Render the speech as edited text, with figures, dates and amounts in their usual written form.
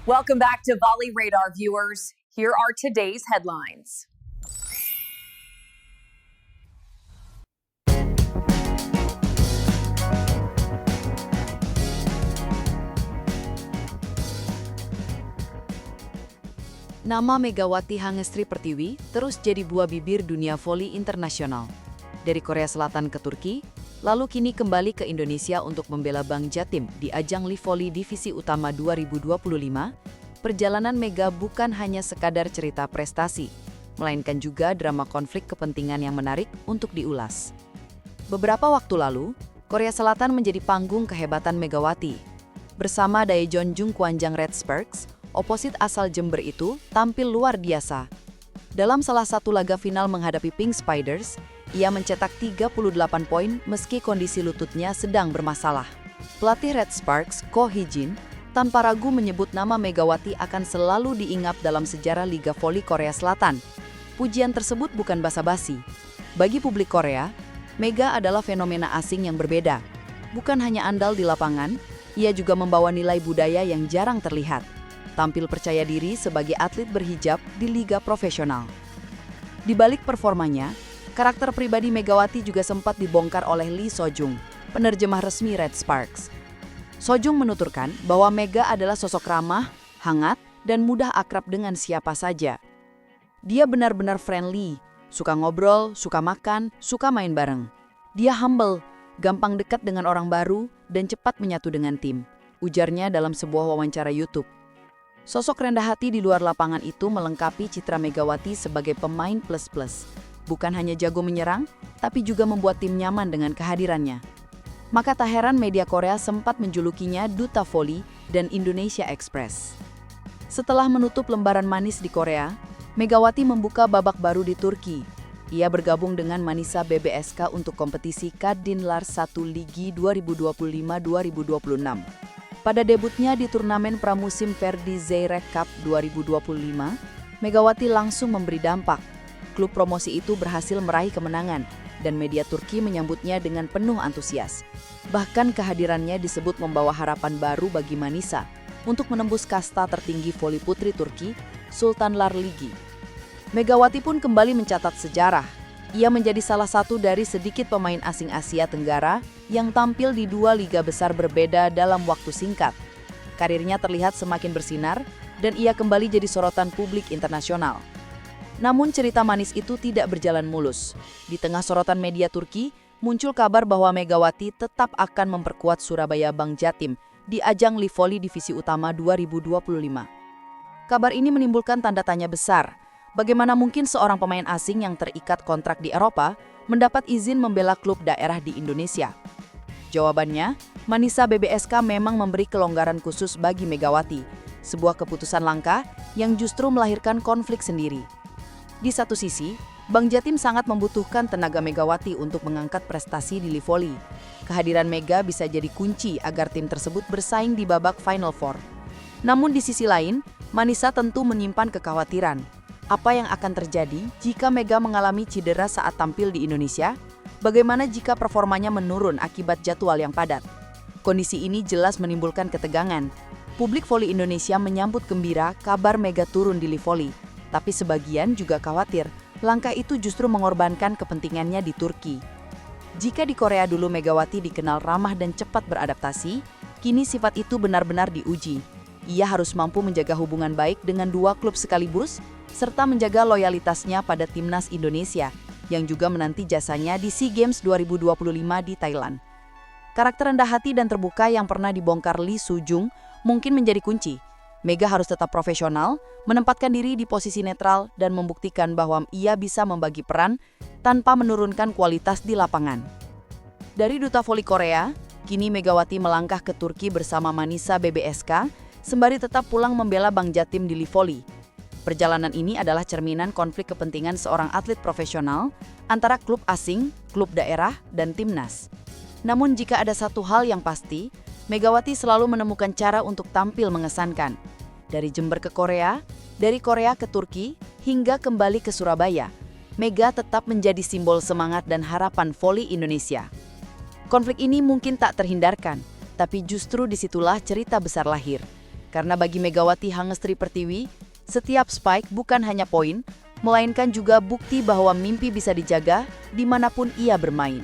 Welcome back to Volley Radar, viewers. Here are today's headlines. Nama Megawati Hangestri Pertiwi terus jadi buah bibir dunia voli internasional. Dari Korea Selatan ke Turki, lalu kini kembali ke Indonesia untuk membela Bank Jatim di ajang Li Voli Divisi Utama 2025, perjalanan Mega bukan hanya sekadar cerita prestasi, melainkan juga drama konflik kepentingan yang menarik untuk diulas. Beberapa waktu lalu, Korea Selatan menjadi panggung kehebatan Megawati. Bersama Daejeon Jung Kwanjang Red Sparks, oposit asal Jember itu tampil luar biasa. Dalam salah satu laga final menghadapi Pink Spiders, ia mencetak 38 poin meski kondisi lututnya sedang bermasalah. Pelatih Red Sparks, Ko Hee-jin, tanpa ragu menyebut nama Megawati akan selalu diingat dalam sejarah Liga Voli Korea Selatan. Pujian tersebut bukan basa-basi. Bagi publik Korea, Mega adalah fenomena asing yang berbeda. Bukan hanya andal di lapangan, ia juga membawa nilai budaya yang jarang terlihat. Tampil percaya diri sebagai atlet berhijab di liga profesional. Di balik performanya, karakter pribadi Megawati juga sempat dibongkar oleh Lee Sojung, penerjemah resmi Red Sparks. Sojung menuturkan bahwa Mega adalah sosok ramah, hangat, dan mudah akrab dengan siapa saja. Dia benar-benar friendly, suka ngobrol, suka makan, suka main bareng. Dia humble, gampang dekat dengan orang baru, dan cepat menyatu dengan tim, ujarnya dalam sebuah wawancara YouTube. Sosok rendah hati di luar lapangan itu melengkapi citra Megawati sebagai pemain plus-plus. Bukan hanya jago menyerang, tapi juga membuat tim nyaman dengan kehadirannya. Maka tak heran media Korea sempat menjulukinya Duta Voli dan Indonesia Express. Setelah menutup lembaran manis di Korea, Megawati membuka babak baru di Turki. Ia bergabung dengan Manisa BBSK untuk kompetisi Kadinlar 1 Ligi 2025-2026. Pada debutnya di turnamen pramusim Ferdi Zeyrek Cup 2025, Megawati langsung memberi dampak. Klub promosi itu berhasil meraih kemenangan, dan media Turki menyambutnya dengan penuh antusias. Bahkan kehadirannya disebut membawa harapan baru bagi Manisa untuk menembus kasta tertinggi voli putri Turki, Sultanlar Ligi. Megawati pun kembali mencatat sejarah. Ia menjadi salah satu dari sedikit pemain asing Asia Tenggara yang tampil di dua liga besar berbeda dalam waktu singkat. Karirnya terlihat semakin bersinar dan ia kembali jadi sorotan publik internasional. Namun cerita manis itu tidak berjalan mulus. Di tengah sorotan media Turki, muncul kabar bahwa Megawati tetap akan memperkuat Surabaya Bank Jatim di ajang Li Voli Divisi Utama 2025. Kabar ini menimbulkan tanda tanya besar. Bagaimana mungkin seorang pemain asing yang terikat kontrak di Eropa mendapat izin membela klub daerah di Indonesia? Jawabannya, Manisa BBSK memang memberi kelonggaran khusus bagi Megawati, sebuah keputusan langka yang justru melahirkan konflik sendiri. Di satu sisi, Bank Jatim sangat membutuhkan tenaga Megawati untuk mengangkat prestasi di Li Voli. Kehadiran Mega bisa jadi kunci agar tim tersebut bersaing di babak Final Four. Namun di sisi lain, Manisa tentu menyimpan kekhawatiran. Apa yang akan terjadi jika Mega mengalami cedera saat tampil di Indonesia? Bagaimana jika performanya menurun akibat jadwal yang padat? Kondisi ini jelas menimbulkan ketegangan. Publik voli Indonesia menyambut gembira kabar Mega turun di Li Voli, tapi sebagian juga khawatir langkah itu justru mengorbankan kepentingannya di Turki. Jika di Korea dulu Megawati dikenal ramah dan cepat beradaptasi, kini sifat itu benar-benar diuji. Ia harus mampu menjaga hubungan baik dengan dua klub sekaligus, serta menjaga loyalitasnya pada timnas Indonesia, yang juga menanti jasanya di SEA Games 2025 di Thailand. Karakter rendah hati dan terbuka yang pernah dibongkar Lee Soo-jung mungkin menjadi kunci. Mega harus tetap profesional, menempatkan diri di posisi netral, dan membuktikan bahwa ia bisa membagi peran tanpa menurunkan kualitas di lapangan. Dari Duta Voli Korea, kini Megawati melangkah ke Turki bersama Manisa BBSK, sembari tetap pulang membela Bank Jatim di Li Voli. Perjalanan ini adalah cerminan konflik kepentingan seorang atlet profesional antara klub asing, klub daerah, dan timnas. Namun jika ada satu hal yang pasti, Megawati selalu menemukan cara untuk tampil mengesankan. Dari Jember ke Korea, dari Korea ke Turki, hingga kembali ke Surabaya, Mega tetap menjadi simbol semangat dan harapan voli Indonesia. Konflik ini mungkin tak terhindarkan, tapi justru disitulah cerita besar lahir. Karena bagi Megawati Hangestri Pertiwi, setiap spike bukan hanya poin, melainkan juga bukti bahwa mimpi bisa dijaga dimanapun ia bermain.